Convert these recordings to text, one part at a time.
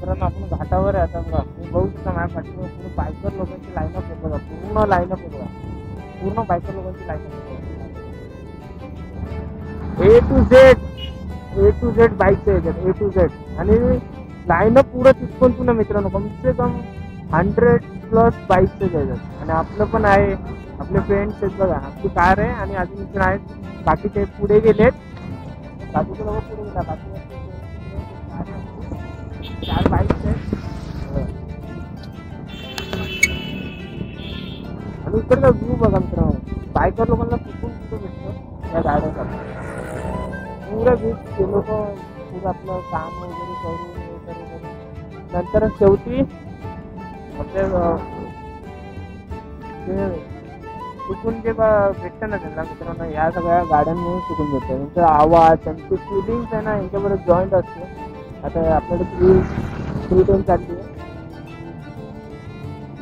मित्रांनो आपण घाटावर आहे आता बघा. मी बघू शकता माझ्या पाठीवर पूर्ण बायकर लोकांची लाईनअप आहे बघा. पूर्ण लाईनअप आहे बघा. पूर्ण बायकर लोकांची लाईनअप आहे. ए टू झेड बाईक्स आहेत ए टू झेड. आणि लाईनअप पुढं तिथून पुन्हा मित्रांनो कम से कम 100+ बाईक्स आहेत. आणि आपलं पण आहे. आपले फ्रेंड्स आहेत बघा. आपली कार आहे आणि अजून इकडे आहेत बाकीचे पुढे गेलेत. बाकीचे लोक पुढे गेला. बाकी 4 बाईक्स आहेत. आणि इकडचा व्ह्यू बघा मित्रांनो. बायकर लोकांना कुठून कुठे भेटतो या गाड्याचा पुरा व्ह्यू. ते लोक पुरं आपलं काम वगैरे करून नंतर शेवटी आपल्या चुकून जे भेटतं ना त्यांना मित्रांनो या सगळ्या गाड्यांमुळे चुकून भेटतं. त्यांचा आवाज त्यांची फिलिंग्स आहे ना यांच्याबरोबर जॉईंट असते. आता आपल्याकडे 310 चालली आहे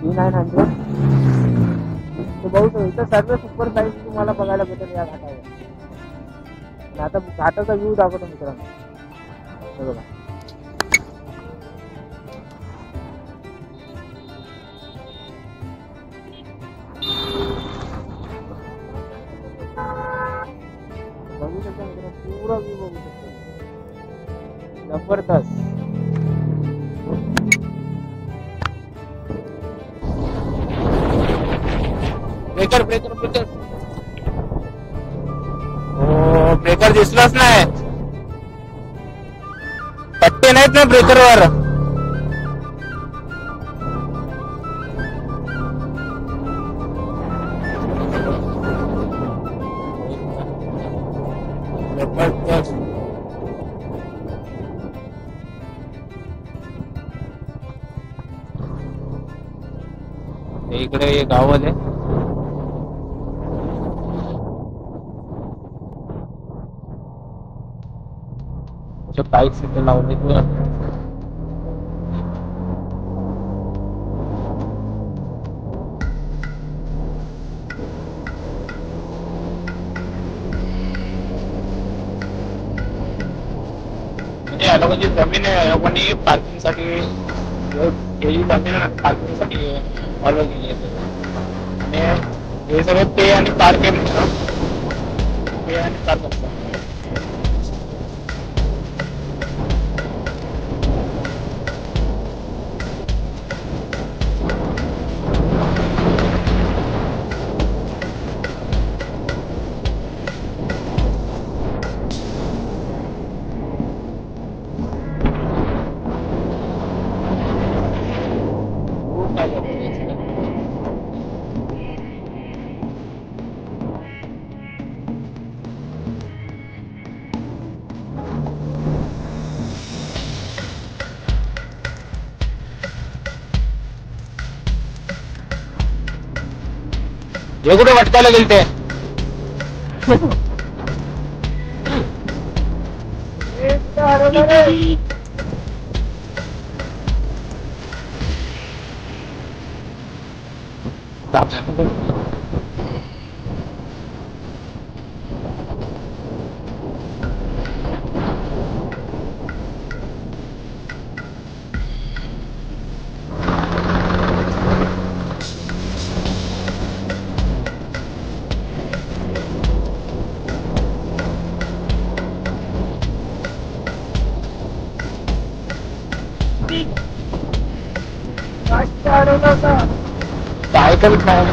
3900. बहुत इथं सर्व सुपर साईज तुम्हाला बघायला भेटेल या घाटावर. आता घाटाचा व्ह्यू दाखवतो मित्रांनो. बघा बघू शकता मित्रांनो पुरा व्ह्यू बघू शकता. जबरदस्त. Breaker breaker breaker. हो ब्रेकर दिसलाच नाही. पट्टे नाहीत ना ब्रेकरवर. इकडे हे गाव आले. बाईक्स इथे लावले. या लोकांची जमीन आहे. या लोकांनी पार्किंग साठी जमीन पार्किंग साठी ऑर्डर केली आहे. आणि हे सगळं पे आणि पार्क आहे. पे आणि पार्क असतं. हे कुठे भटकायला गेल ते. सायकल काय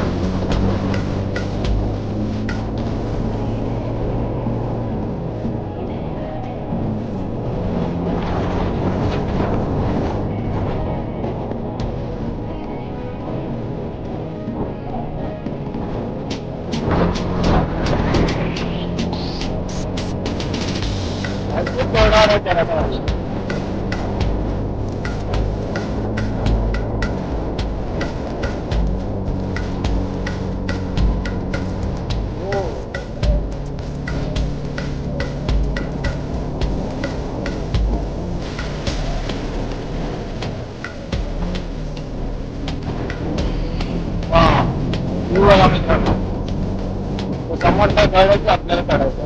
समोर काय कळलं आपल्याला काढायचं.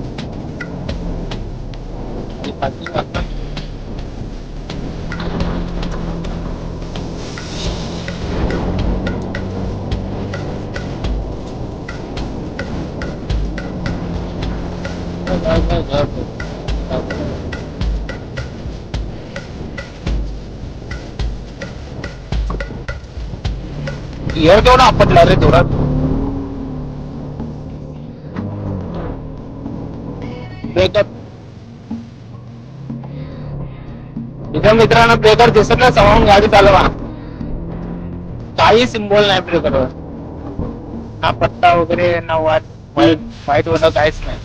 गिअर केवढा आपटला रे जोरात. ब्रेकर इथं मित्रांनो ब्रेकर दिसत नाही समोरून गाडी चालवा. काही सिम्बॉल नाही ब्रेकरवर. ना पत्ता वगैरे ना वाईट होणं काहीच नाही.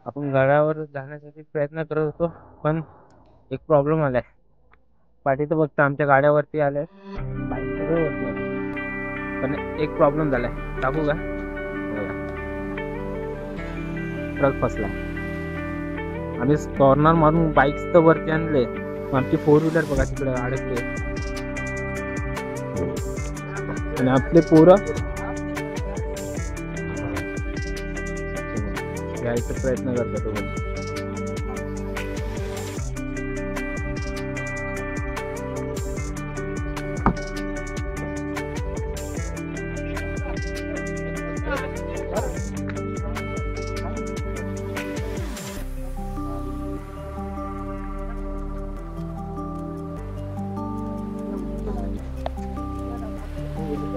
आपण गडावर जाण्यासाठी प्रयत्न करत होतो, पण एक प्रॉब्लेम आलाय. पाठी तर बघता आमच्या गाड्यावरती आल्या, बाईक सगळे वरती आले, पण एक प्रॉब्लेम झालाय. टाकू का? ट्रक फसला. आम्ही कॉर्नर मारून बाईक्स तर वरती आणले, आमची 4 व्हीलर बघा तिकडे अडकले. आणि आपले पोरं घ्यायचा प्रयत्न करतात.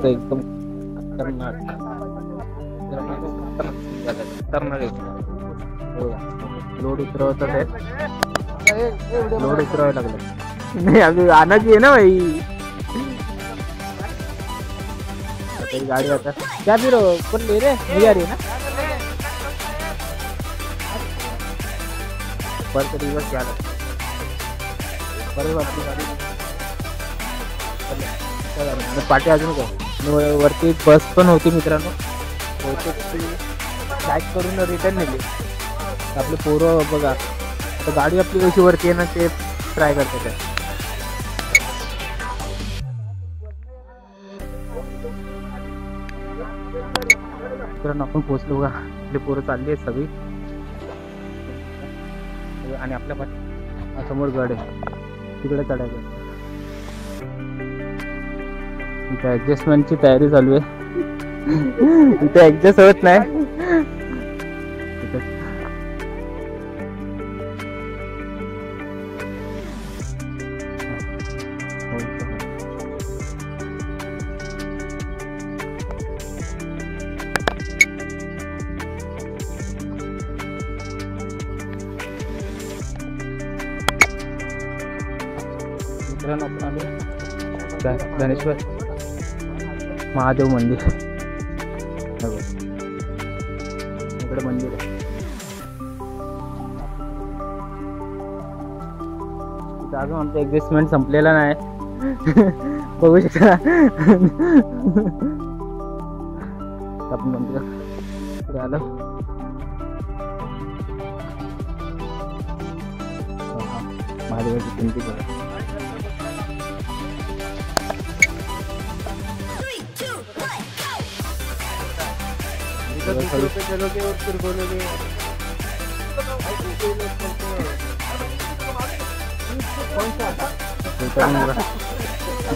एकदम लोड उतरवत लोड उतरवायला लागलं. नाही अभी आनाची आहे ना भाई. गाडी आता क्या फिर पण ले रे मी आ रही ना पर दिवस झाला. बरोबर आपली गाडी पाठी अजून काय वरती एक बस पण होती मित्रांनो. बॅक करून रिटर्न नेली. आपले पोरं बघा आता गाडी आपली कशी वरती आहे ना ते ट्राय करतात. मित्रांनो आपण पोहोचलो बघा. आपले पोरं चालली आहेत सगळी आणि आपल्या पाठी समोर गड आहे तिकडे चढायचं. इथे ऍडजस्टमेंटची तयारी चालू आहे. इथे ऍडजस्ट होत नाही. मित्रांनो आपण आलो गणेश्वर महादेव मंदिर. इकडे मंदिर आहे. अजून आमचं ऍडजस्टमेंट संपलेला नाही. बघू शकता आपण मंदिर आलो. महादेवाची पिंडी बघा. चलोगे और फिर बोलोगे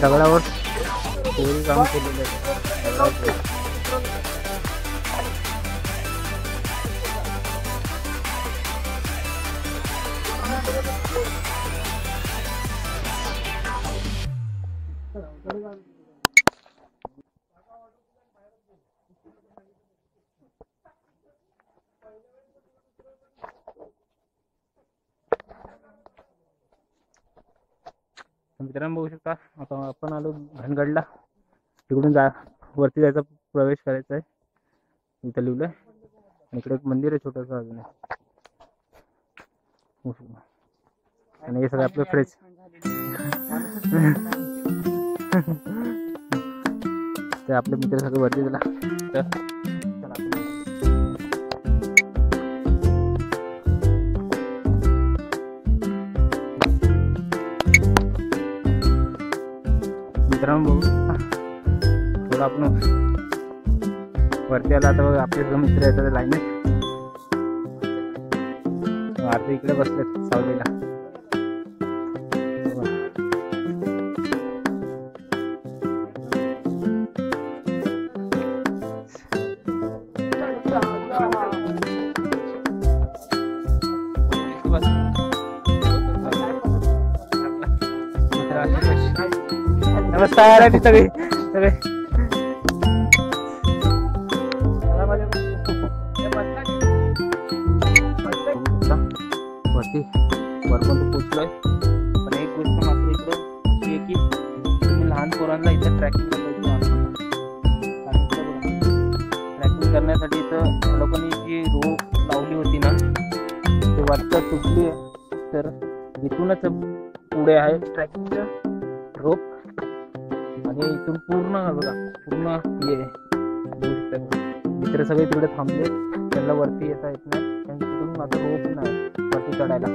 दगडावर काम केलेलं आहे. मित्रांनो बघू शकता आता आपण आलो घनगडला. तिकडून वरती जायचा प्रवेश करायचा आहे. इथं लिहिलंय आणि इकडे एक मंदिर आहे छोटस अजून. आणि हे सगळे आपले फ्रेंड्स. ते आपले मित्र सगळे वरती गेला. बघा आपण वरती आला. आता बघा आपले जो मित्र येतात लाईनीत अर्धे इकडे बसलेत सावलीला. नमस्कार आणि सगळे सगळे वरती वरपर्यंत पोहोचलोय. पण एक गोष्ट मात्र इकडं अशी आहे की तुम्ही लहान पोरांना इथं ट्रॅकिंग ट्रॅकिंग करण्यासाठी इथं लोकांनी जी रोप लावली होती ना ते वरचा तुटली आहे. तर इथूनच पुढे आहे ट्रॅकिंगचं रोप आणि इथून पूर्ण बघा पूर्ण हे मित्र सगळे तिकडे थांबले. त्यांना वरती येता येत नाही कारण तिकडून माझं रोप नाही वरती चढायला.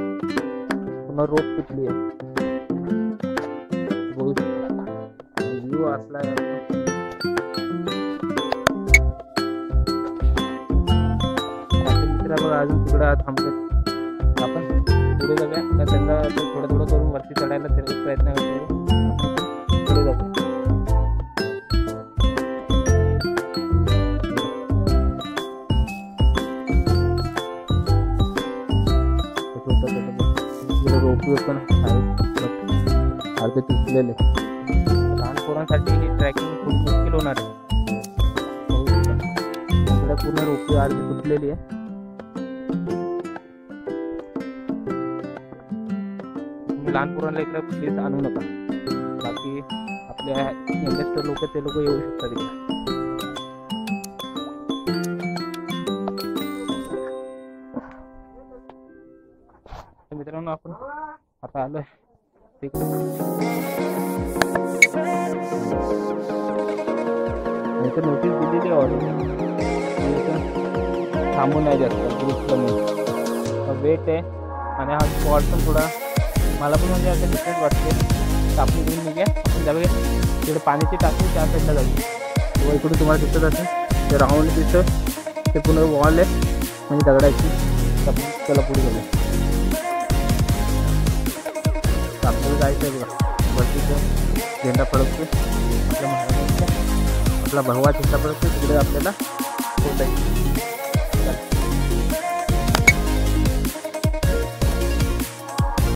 पुन्हा रोप तुटली आहे. व्ह्यू असला मित्र बघा अजून तिकडे थांबले. आपण पुढे जाऊया तर त्यांना थोडं थोडं करून वरती चढायला प्रयत्न करतो. पुढे जातो. रोपवे पण अर्धे तुटलेले. लहान पोरांसाठी ही ट्रॅकिंग खूप मुश्किल होणार आहे. पूर्ण रोपवे अर्धी तुटलेली आहे. तुम्ही लहान पोरांना इकडे प्लीज आणू नका. बाकी आपल्या यंगस्टर लोक ते लोक येऊ शकतात इकडे. मित्रांनो आपण आता आलोय तिकडे. नोटीस दिलेली ऑर्डर थांबू नाही जास्त ग्रुप कमी वेट आहे. आणि हा स्पॉट पण थोडा मला पण म्हणजे आता डिफरंट वाटते. आपली घेऊन निघ्या आपण जाऊया तिकडे पाण्याची टाकी त्या साईडला जाऊ. किंवा इकडून तुम्हाला दिसत असेल ते राऊंड दिसतं ते पुन्हा वॉल आहे म्हणजे दगडाची. आपण त्याला पुढे जाऊया. आपल्याला जायचं आहे बघा वरतीचं झेंडा फडकतो आपल्या महाराष्ट्राचा आपला भगवा झेंडा फडकतो तिकडे आपल्याला पोचायचं.